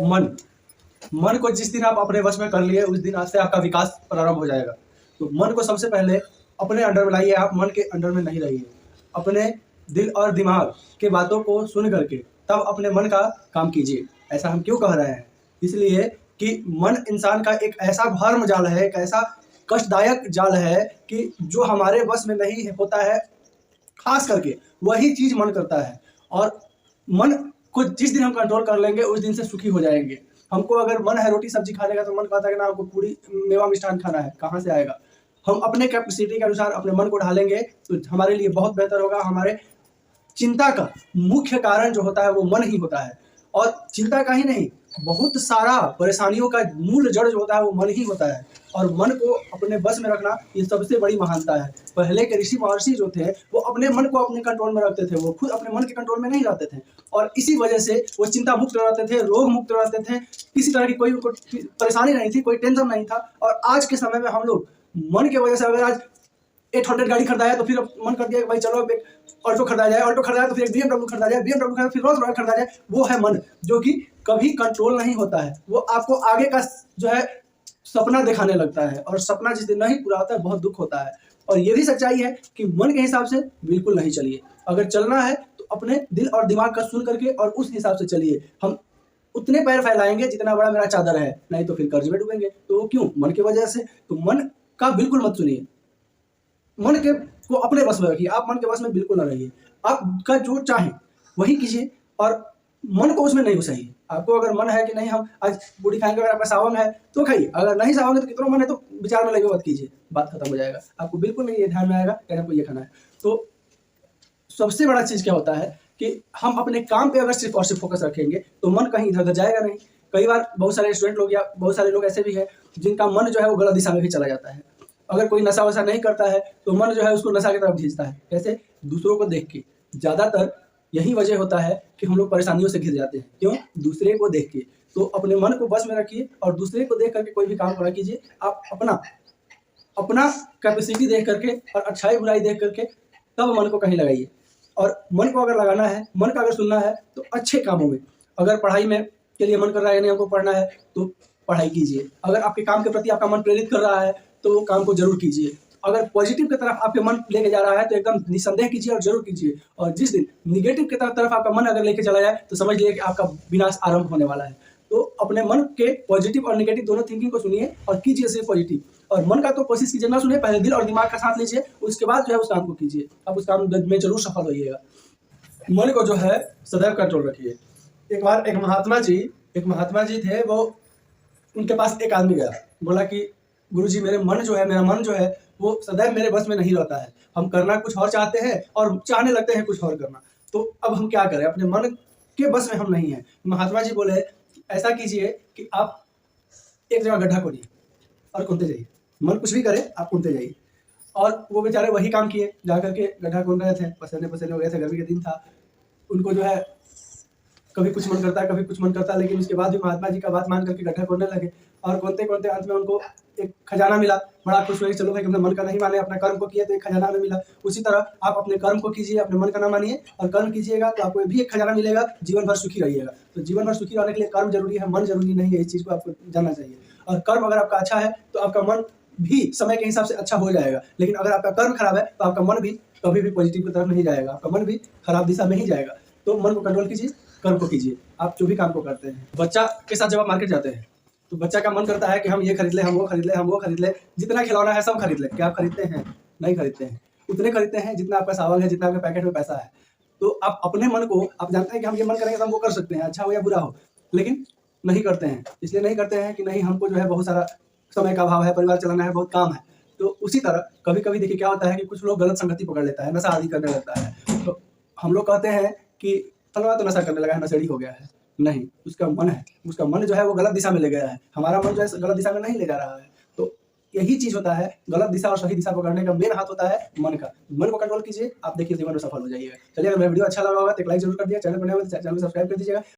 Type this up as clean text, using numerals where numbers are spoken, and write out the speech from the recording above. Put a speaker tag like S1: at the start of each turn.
S1: मन मन को जिस दिन आप अपने वश में कर लिए उस दिन आज से आपका विकास प्रारंभ हो जाएगा। तो मन को सबसे पहले अपने अंडर में लाइए, आप मन के अंडर में नहीं रहिए। अपने दिल और दिमाग के बातों को सुन करके तब अपने मन का काम कीजिए। ऐसा हम क्यों कह रहे हैं? इसलिए कि मन इंसान का एक ऐसा भर्म जाल है, एक ऐसा कष्टदायक जाल है कि जो हमारे वश में नहीं होता है, खास करके वही चीज मन करता है। और मन को जिस दिन हम कंट्रोल कर लेंगे उस दिन से सुखी हो जाएंगे। हमको अगर मन है रोटी सब्जी खाने का तो मन कहता है कि ना हमको पूरी मेवा मिष्ठान खाना है, कहाँ से आएगा? हम अपने कैपेसिटी के अनुसार अपने मन को ढालेंगे तो हमारे लिए बहुत बेहतर होगा। हमारे चिंता का मुख्य कारण जो होता है वो मन ही होता है, और चिंता का ही नहीं, बहुत सारा परेशानियों का मूल जड़ जो होता है वो मन ही होता है। और मन को अपने बस में रखना ये सबसे बड़ी महानता है। पहले के ऋषि महर्षि जो थे वो अपने मन को अपने कंट्रोल में रखते थे, वो खुद अपने मन के कंट्रोल में नहीं रहते थे, और इसी वजह से वो चिंता मुक्त रहते थे, रोग मुक्त रहते थे, किसी तरह की कोई परेशानी नहीं थी, कोई टेंशन नहीं था। और आज के समय में हम लोग मन की वजह से अगर आज 800 गाड़ी खरीदा है तो फिर मन कर दिया कि भाई चलो एक ऑल्टो खरीदा जाए, ऑल्टो खरीदा तो फिर एक BMW खरीदा जाए, BMW खरीदा फिर रोल्स रॉयस खरीदा जाए। वो है मन, जो कि कभी कंट्रोल नहीं होता है। वो आपको आगे का जो है सपना दिखाने लगता है, और सपना जिस दिन नहीं पूरा होता है बहुत दुख होता है। और ये भी सच्चाई है कि मन के हिसाब से बिल्कुल नहीं चलिए। अगर चलना है तो अपने दिल और दिमाग का सुन करके और उस हिसाब से चलिए। हम उतने पैर फैलाएंगे जितना बड़ा मेरा चादर है, नहीं तो फिर कर्ज में डूबेंगे। तो वो क्यों? मन की वजह से। तो मन का बिल्कुल मत सुनिए, मन के को अपने बस में रखिए। आप मन के बस में बिल्कुल ना रहिए। आपका जो चाहे वही कीजिए और मन को उसमें नहीं घुसाइए। आपको अगर मन है कि नहीं हम आज पूरी खाएंगे, अगर आपका सावन है तो खाइए, अगर नहीं सावन है तो कितना मन है तो विचार में लगे मत कीजिए, बात खत्म हो जाएगा। आपको बिल्कुल नहीं ये ध्यान में आएगा कि हमको ये खाना है। तो सबसे बड़ा चीज क्या होता है कि हम अपने काम पे अगर सिर्फ और सिर्फ फोकस रखेंगे तो मन कहीं इधर उधर जाएगा नहीं। कई बार बहुत सारे स्टूडेंट लोग या बहुत सारे लोग ऐसे भी हैं जिनका मन जो है वो गलत दिशा में भी चला जाता है। अगर कोई नशा वशा नहीं करता है तो मन जो है उसको नशा की तरफ खींचता है। कैसे? दूसरों को देख के। ज्यादातर यही वजह होता है कि हम लोग परेशानियों से घिर जाते हैं। क्यों? दूसरे को देख के। तो अपने मन को बस में रखिए और दूसरे को देख करके कोई भी काम ना कीजिए। आप अपना कैपेसिटी देख करके और अच्छाई बुराई देख करके तब मन को कहीं लगाइए। और मन को अगर लगाना है, मन का अगर सुनना है तो अच्छे कामों में। अगर पढ़ाई में के लिए मन कर रहा है, नहीं हमको पढ़ना है तो पढ़ाई कीजिए। अगर आपके काम के प्रति आपका मन प्रेरित कर रहा है तो वो काम को जरूर कीजिए। अगर पॉजिटिव की तरफ आपके मन लेके जा रहा है तो एकदम निसंदेह कीजिए और जरूर कीजिए। और जिस दिन निगेटिव की तरफ आपका मन अगर लेके चला जाए तो समझ लीजिए कि आपका विनाश आरंभ होने वाला है। तो अपने मन के पॉजिटिव और नेगेटिव दोनों थिंकिंग को सुनिए और कीजिए सिर्फ पॉजिटिव। और मन का तो कोशिश कीजिए ना सुनिए, पहले दिल और दिमाग का साथ लीजिए, उसके बाद जो है उस काम को कीजिए। आप उस काम में जरूर सफल होइएगा। मन को जो है सदैव कंट्रोल रखिए। एक बार एक महात्मा जी थे, वो उनके पास एक आदमी गया, बोला कि गुरुजी मेरा मन जो है वो सदैव मेरे बस में नहीं रहता है। हम करना कुछ और चाहते हैं और चाहने लगते हैं कुछ और करना, तो अब हम क्या करें? अपने मन के बस में हम नहीं हैं। महात्मा जी बोले ऐसा कीजिए कि आप एक जगह गड्ढा खोदिए और कूदते जाइए। मन कुछ भी करे, आप कूदते जाइए। और वो बेचारे वही काम किए, जाकर के गड्ढा खोद रहे थे, पसीने हो गए थे, गर्मी का दिन था। उनको जो है कभी कुछ मन करता है, कभी कुछ मन करता है, लेकिन उसके बाद भी महात्मा जी का बात मान करके गड्ढा खोदने लगे। और खोदते खोदते अंत में उनको एक खजाना मिला। बड़ा खुश हुए, चलो भाई हमने मन का नहीं माने, अपना कर्म को किया तो एक खजाना हमें मिला। उसी तरह आप अपने कर्म को कीजिए, अपने मन का ना मानिए, और कर्म कीजिएगा तो आपको भी एक खजाना मिलेगा। जीवन भर सुखी रहिएगा। तो जीवन भर सुखी रहने के लिए कर्म जरूरी है, मन जरूरी नहीं है। इस चीज को आपको जानना चाहिए। और कर्म अगर आपका अच्छा है तो आपका मन भी समय के हिसाब से अच्छा हो जाएगा, लेकिन अगर आपका कर्म खराब है तो आपका मन भी कभी भी पॉजिटिव की तरफ नहीं जाएगा, आपका मन भी खराब दिशा में ही जाएगा। तो मन को कंट्रोल कीजिए, कर्म को कीजिए, आप जो भी काम को करते हैं। बच्चा के साथ जब आप मार्केट जाते हैं तो बच्चा का मन करता है कि हम ये खरीद ले, हम वो खरीद ले, हम वो खरीद ले, जितना खिलौना है सब खरीद ले। क्या आप खरीदते हैं? नहीं खरीदते हैं। उतने खरीदते हैं जितना आपका सावन है, जितना आपके पैकेट में पैसा है। तो आप अपने मन को, आप जानते हैं कि हम ये मन करेंगे तो हम वो कर सकते हैं, अच्छा हो या बुरा हो, लेकिन नहीं करते हैं। इसलिए नहीं करते हैं कि नहीं हमको जो है बहुत सारा समय का अभाव है, परिवार चलाना है, बहुत काम है। तो उसी तरह कभी कभी देखिए क्या होता है कि कुछ लोग गलत संगति पकड़ लेता है, नशा आदि करने लगता है। तो हम लोग कहते हैं कि फलना तो नशा करने लगा है, नशेड़ी हो गया है। नहीं, उसका मन है, उसका मन जो है वो गलत दिशा में ले गया है। हमारा मन जो है गलत दिशा में नहीं ले जा रहा है। तो यही चीज होता है, गलत दिशा और सही दिशा पकड़ने का मेन हाथ होता है मन का। मन को कंट्रोल कीजिए, आप देखिए जीवन में सफल हो जाइएगा। चलिए, अगर मेरा वीडियो अच्छा लगा होगा तो एक लाइक जरूर कर दिया, चैनल पर नए हो तो चैनल को सब्सक्राइब कर दीजिएगा।